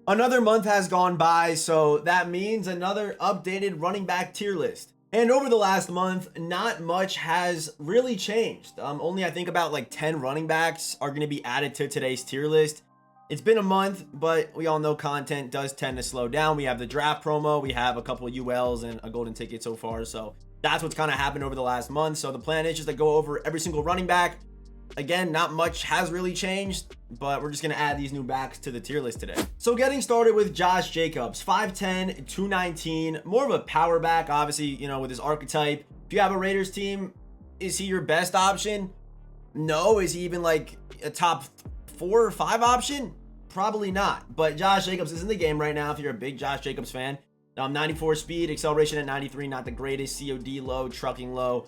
Another month has gone by, so that means another updated running back tier list. And over the last month, not much has really changed. Only I think about like 10 running backs are going to be added to today's tier list. It's been a month, but we all know content does tend to slow down. We have the draft promo, we have a couple of ULs and a golden ticket so far. So that's what's kind of happened over the last month. So the plan is just to go over every single running back. Again, not much has really changed, but we're just going to add these new backs to the tier list today. So getting started with Josh Jacobs, 5'10", 219, more of a power back, obviously, with his archetype. If you have a Raiders team, is he your best option? No. Is he even like a top 4 or 5 option? Probably not. But Josh Jacobs is in the game right now if you're a big Josh Jacobs fan. 94 speed, acceleration at 93, not the greatest, COD low, trucking low.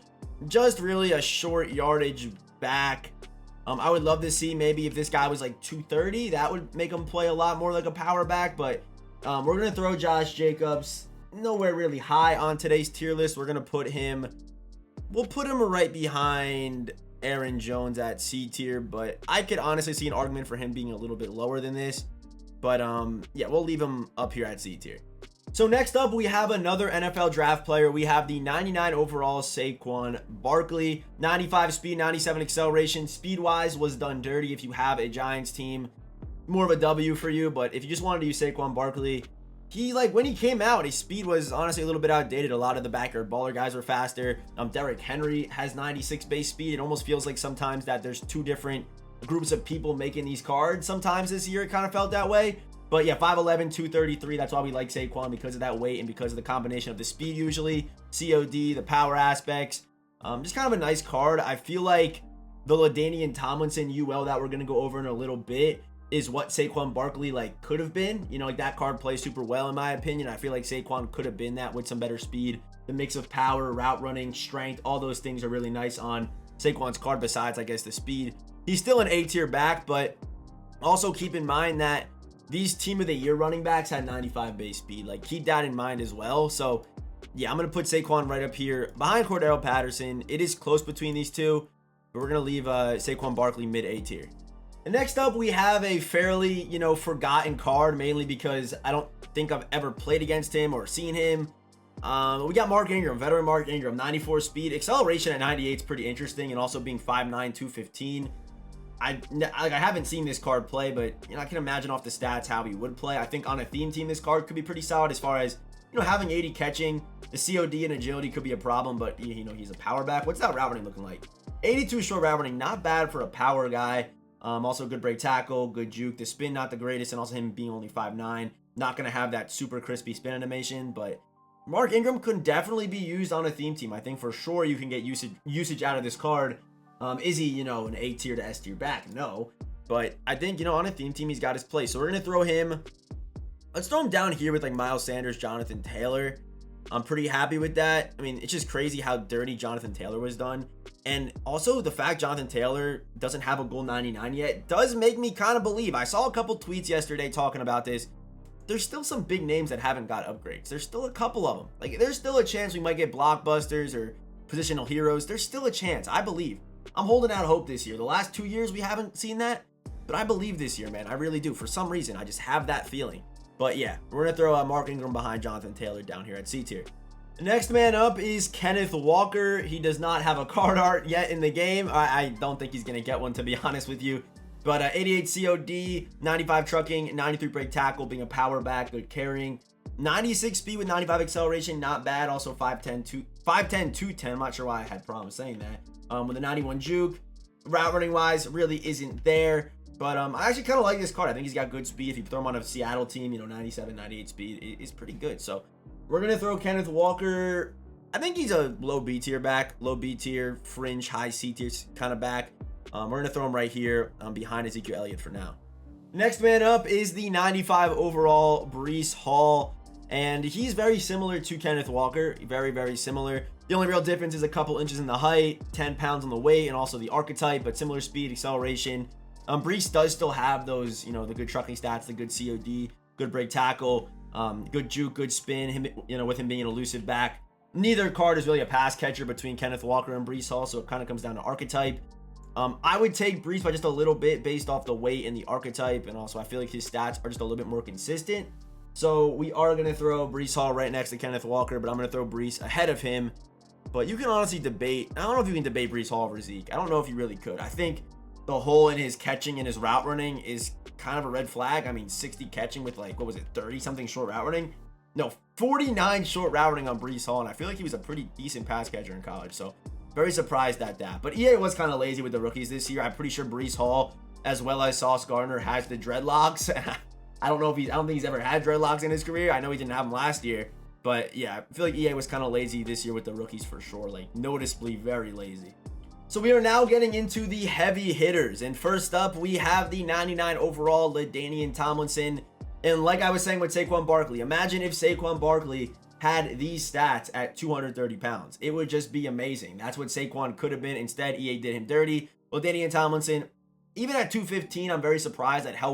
Just really a short yardage back. I would love to see maybe if this guy was like 230, that would make him play a lot more like a power back. But we're going to throw Josh Jacobs nowhere really high on today's tier list. We're going to put him, we'll put him right behind Aaron Jones at C tier. But I could honestly see an argument for him being a little bit lower than this. But yeah, we'll leave him up here at C tier. So next up, we have another NFL draft player. We have the 99 overall Saquon Barkley, 95 speed, 97 acceleration. Speed-wise was done dirty if you have a Giants team. More of a W for you, but if you just wanted to use Saquon Barkley, when he came out, his speed was honestly a little bit outdated. A lot of the backyard baller guys were faster. Derrick Henry has 96 base speed. It almost feels like sometimes that there's two different groups of people making these cards. Sometimes this year it kind of felt that way. But yeah, 5'11", 233, that's why we like Saquon, because of that weight and because of the combination of the speed usually, COD, the power aspects. Just kind of a nice card. I feel like the LaDainian Tomlinson UL that we're going to go over in a little bit is what Saquon Barkley could have been. That card plays super well in my opinion. I feel like Saquon could have been that with some better speed. The mix of power, route running, strength, all those things are really nice on Saquon's card besides, I guess, the speed. He's still an A tier back, but also keep in mind that these team of the year running backs had 95 base speed. Keep that in mind as well. So yeah, I'm going to put Saquon right up here behind Cordero Patterson. It is close between these two, but we're going to leave Saquon Barkley mid A tier. And next up, we have a fairly, forgotten card, mainly because I don't think I've ever played against him or seen him. We got Mark Ingram, veteran Mark Ingram, 94 speed, acceleration at 98 is pretty interesting, and also being 5'9", 215. I haven't seen this card play, but I can imagine off the stats how he would play. I think on a theme team, this card could be pretty solid as far as having 80 catching. The COD and agility could be a problem, but he's a power back. What's that route running looking like? 82 short route running, not bad for a power guy. Also good break tackle, good juke. The spin not the greatest, and also him being only 5'9", not gonna have that super crispy spin animation. But Mark Ingram could definitely be used on a theme team. I think for sure you can get usage out of this card. Is he, an A tier to S tier back? No. But I think, on a theme team, he's got his place. So we're going to throw him. Let's throw him down here with Miles Sanders, Jonathan Taylor. I'm pretty happy with that. I mean, it's just crazy how dirty Jonathan Taylor was done. And also the fact Jonathan Taylor doesn't have a gold 99 yet does make me kind of believe. I saw a couple tweets yesterday talking about this. There's still some big names that haven't got upgrades. There's still a couple of them. There's still a chance we might get blockbusters or positional heroes. There's still a chance, I believe. I'm holding out hope this year. The last 2 years, we haven't seen that. But I believe this year, man. I really do. For some reason, I just have that feeling. But yeah, we're going to throw Mark Ingram behind Jonathan Taylor down here at C tier. The next man up is Kenneth Walker. He does not have a card art yet in the game. I don't think he's going to get one, to be honest with you. But 88 COD, 95 trucking, 93 break tackle, being a power back, good carrying. 96 speed with 95 acceleration, not bad. Also 5'10", 210. I'm not sure why I had problems saying that. With a 91 juke, route running wise really isn't there, but I actually kind of like this card. I think he's got good speed. If you throw him on a Seattle team, 97, 98 speed is pretty good. So we're gonna throw Kenneth Walker. I think he's a low B tier back, low B tier, fringe, high C tier kind of back. We're gonna throw him right here behind Ezekiel Elliott for now. Next man up is the 95 overall Breece Hall, and he's very similar to Kenneth Walker. Very, very similar. The only real difference is a couple inches in the height, 10 pounds on the weight, and also the archetype, but similar speed, acceleration. Breece does still have those, the good trucking stats, the good COD, good break tackle, good juke, good spin, him, with him being an elusive back. Neither card is really a pass catcher between Kenneth Walker and Breece Hall, so it kind of comes down to archetype. I would take Brees by just a little bit based off the weight and the archetype, and also I feel like his stats are just a little bit more consistent. So we are going to throw Brees Hall right next to Kenneth Walker, but I'm going to throw Brees ahead of him. But you can honestly debate. I don't know if you can debate Brees Hall over Zeke. I don't know if you really could. I think the hole in his catching and his route running is kind of a red flag. I mean, 60 catching with like, what was it, 30 something short route running? No, 49 short route running on Brees Hall, and I feel like he was a pretty decent pass catcher in college. So very surprised at that. But EA was kind of lazy with the rookies this year. I'm pretty sure Brees Hall, as well as Sauce Gardner, has the dreadlocks. I don't think he's ever had dreadlocks in his career. I know he didn't have them last year. But yeah, I feel like EA was kind of lazy this year with the rookies for sure. Like, noticeably very lazy. So we are now getting into the heavy hitters. And first up, we have the 99 overall LaDainian Tomlinson. And like I was saying with Saquon Barkley, imagine if Saquon Barkley had these stats at 230 pounds. It would just be amazing. That's what Saquon could have been. Instead, EA did him dirty. LaDainian Tomlinson, even at 215, I'm very surprised at how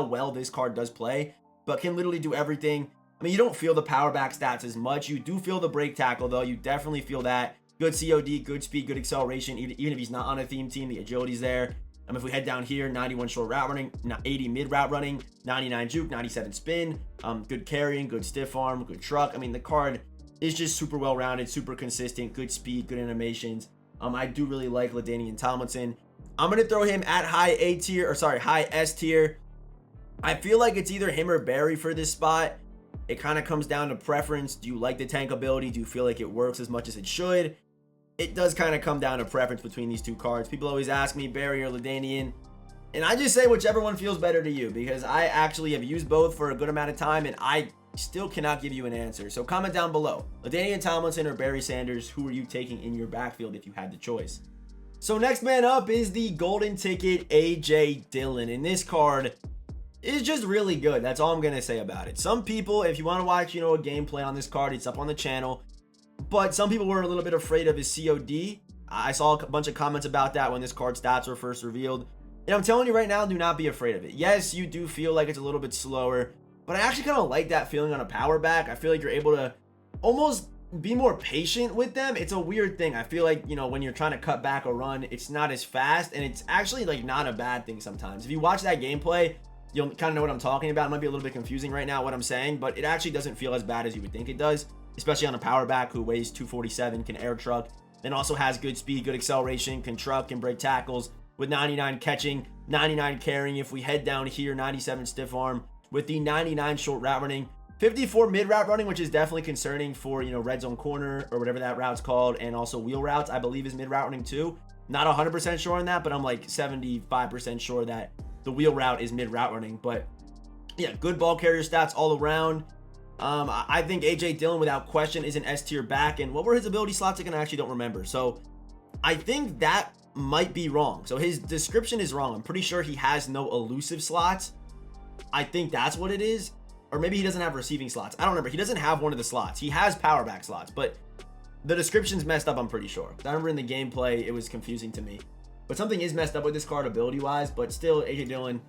well this card does play, but can literally do everything. I mean, you don't feel the power back stats as much. You do feel the break tackle, though. You definitely feel that. Good COD, good speed, good acceleration. Even if he's not on a theme team, the agility's there. If we head down here, 91 short route running, 80 mid route running, 99 juke, 97 spin, good carrying, good stiff arm, good truck. I mean, the card is just super well-rounded, super consistent, good speed, good animations. I do really like LaDainian Tomlinson. I'm going to throw him at high S tier. I feel like it's either him or Barry for this spot. It kind of comes down to preference. Do you like the tank ability? Do you feel like it works as much as it should? It does kind of come down to preference between these two cards. People always ask me, Barry or LaDainian, and I just say whichever one feels better to you, because I actually have used both for a good amount of time, and I still cannot give you an answer. So comment down below. LaDainian Tomlinson or Barry Sanders, who are you taking in your backfield if you had the choice? So next man up is the golden ticket AJ Dillon, and this card is just really good. That's all I'm going to say about it. Some people, if you want to watch, a gameplay on this card, it's up on the channel. But some people were a little bit afraid of his COD. I saw a bunch of comments about that when this card stats were first revealed. And I'm telling you right now, do not be afraid of it. Yes, you do feel like it's a little bit slower, but I actually kind of like that feeling on a power back. I feel like you're able to almost be more patient with them. It's a weird thing. I feel like, when you're trying to cut back a run, it's not as fast, and it's actually like not a bad thing sometimes. If you watch that gameplay, you'll kind of know what I'm talking about. It might be a little bit confusing right now what I'm saying, but it actually doesn't feel as bad as you would think it does, especially on a power back who weighs 247, can air truck, then also has good speed, good acceleration, can truck, can break tackles with 99 catching, 99 carrying. If we head down here, 97 stiff arm with the 99 short route running, 54 mid route running, which is definitely concerning for, red zone corner or whatever that route's called, and also wheel routes, I believe, is mid route running too. Not 100% sure on that, but I'm like 75% sure that the wheel route is mid route running. But yeah, good ball carrier stats all around. I think AJ Dillon, without question, is an S tier back. And what were his ability slots again? I actually don't remember. So I think that might be wrong. So his description is wrong. I'm pretty sure he has no elusive slots. I think that's what it is. Or maybe he doesn't have receiving slots. I don't remember. He doesn't have one of the slots. He has power back slots, but the description's messed up, I'm pretty sure. I remember in the gameplay, it was confusing to me. But something is messed up with this card ability-wise, but still, AJ Dillon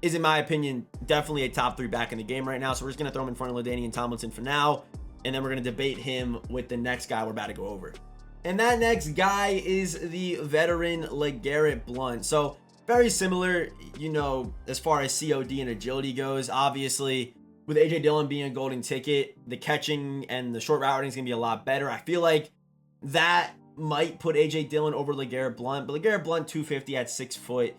is, in my opinion, definitely a top 3 back in the game right now. So we're just going to throw him in front of LaDainian Tomlinson for now, and then we're going to debate him with the next guy we're about to go over. And that next guy is the veteran LeGarrette Blount. So very similar, as far as COD and agility goes. Obviously, with AJ Dillon being a golden ticket, the catching and the short route running is going to be a lot better. I feel like that might put AJ Dillon over LeGarrette Blount, but LeGarrette Blount 250 at 6 foot.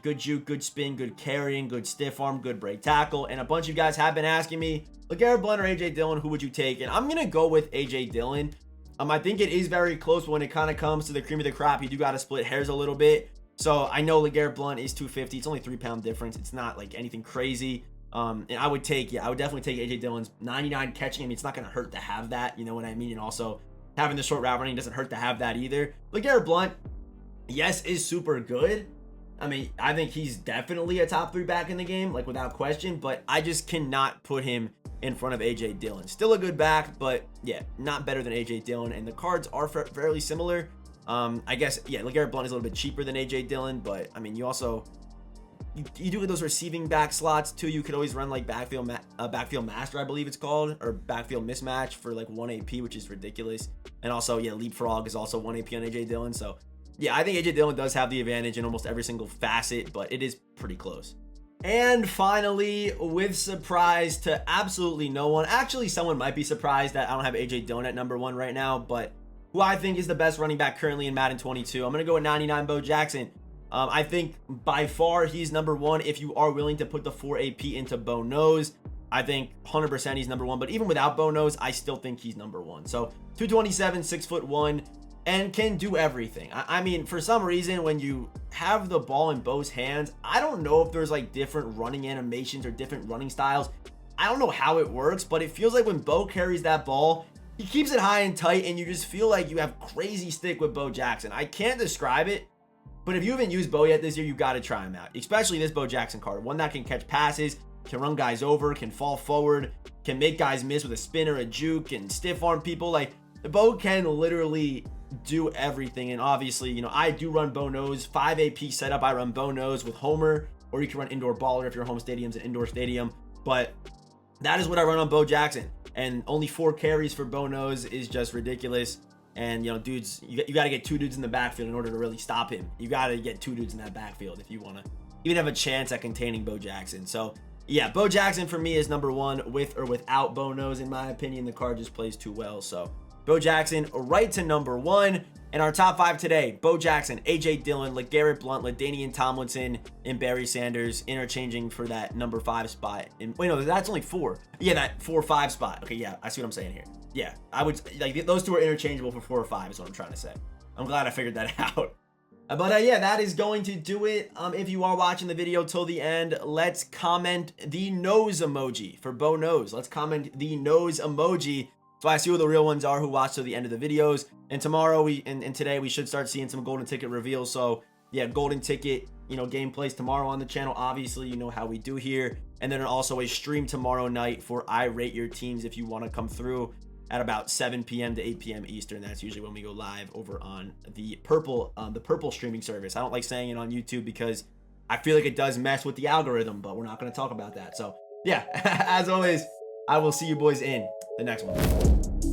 Good juke, good spin, good carrying, good stiff arm, good break tackle. And a bunch of you guys have been asking me, LeGarrette Blount or AJ Dillon, who would you take? And I'm going to go with AJ Dillon. I think it is very close when it kind of comes to the cream of the crop. You do got to split hairs a little bit. So I know LeGarrette Blount is 250. It's only 3-pound difference. It's not like anything crazy. And I would definitely take AJ Dillon's 99 catching. I mean, it's not going to hurt to have that. You know what I mean? And also having the short route running doesn't hurt to have that either. LeGarrette Blount, yes, is super good. I mean, I think he's definitely a top 3 back in the game, like without question, but I just cannot put him in front of AJ Dillon. Still a good back, but yeah, not better than AJ Dillon. And the cards are fairly similar. I guess, yeah, LeGarrette Blount is a little bit cheaper than AJ Dillon, but I mean, you also, you do get those receiving back slots too. You could always run like backfield master, I believe it's called, or backfield mismatch for like 1 AP, which is ridiculous. And also, yeah, leapfrog is also 1 AP on AJ Dillon. So Yeah, I think AJ Dillon does have the advantage in almost every single facet, but it is pretty close. And finally, with surprise to absolutely no one, actually someone might be surprised that I don't have AJ Dillon at number 1 right now, but who I think is the best running back currently in Madden 22. I'm going to go with 99 Bo Jackson. I think by far he's number 1 if you are willing to put the 4 AP into Bo Knows. I think 100% he's number 1, but even without Bo Knows, I still think he's number 1. So 227, 6'1", and can do everything. I mean, for some reason, when you have the ball in Bo's hands, I don't know if there's like different running animations or different running styles. I don't know how it works, but it feels like when Bo carries that ball, he keeps it high and tight, and you just feel like you have crazy stick with Bo Jackson. I can't describe it, but if you haven't used Bo yet this year, you got to try him out, especially this Bo Jackson card. One that can catch passes, can run guys over, can fall forward, can make guys miss with a spin or a juke, and stiff arm people. Like, Bo can literally do everything. And obviously, you know, I do run Bo Knows 5 AP setup. I run Bo Knows with Homer, or you can run Indoor Baller if your home stadium's an indoor stadium. But that is what I run on Bo Jackson, and only 4 carries for Bo Knows is just ridiculous. And you know, dudes, you got to get 2 dudes in the backfield in order to really stop him. You got to get 2 dudes in that backfield if you want to even have a chance at containing Bo Jackson. So yeah, Bo Jackson for me is number 1 with or without Bo Knows. In my opinion, the card just plays too well. So Bo Jackson right to number 1. And our top 5 today: Bo Jackson, AJ Dillon, LeGarrette Blount, LaDainian Tomlinson, and Barry Sanders, interchanging for that number 5 spot. And wait, no, that's only 4. Yeah, that 4-5 spot. Okay, yeah, I see what I'm saying here. Yeah, I would like those 2 are interchangeable for 4 or 5 is what I'm trying to say. I'm glad I figured that out. But yeah, that is going to do it. If you are watching the video till the end, let's comment the nose emoji for Bo Knows. Let's comment the nose emoji so I see who the real ones are who watch till the end of the videos. And tomorrow and today we should start seeing some golden ticket reveals. So yeah, golden ticket, you know, gameplays tomorrow on the channel. Obviously, you know how we do here. And then also a stream tomorrow night for I Rate Your Teams if you want to come through at about 7 p.m. to 8 p.m. Eastern. That's usually when we go live over on the Purple streaming service. I don't like saying it on YouTube because I feel like it does mess with the algorithm, but we're not going to talk about that. So yeah, as always, I will see you boys in the next one.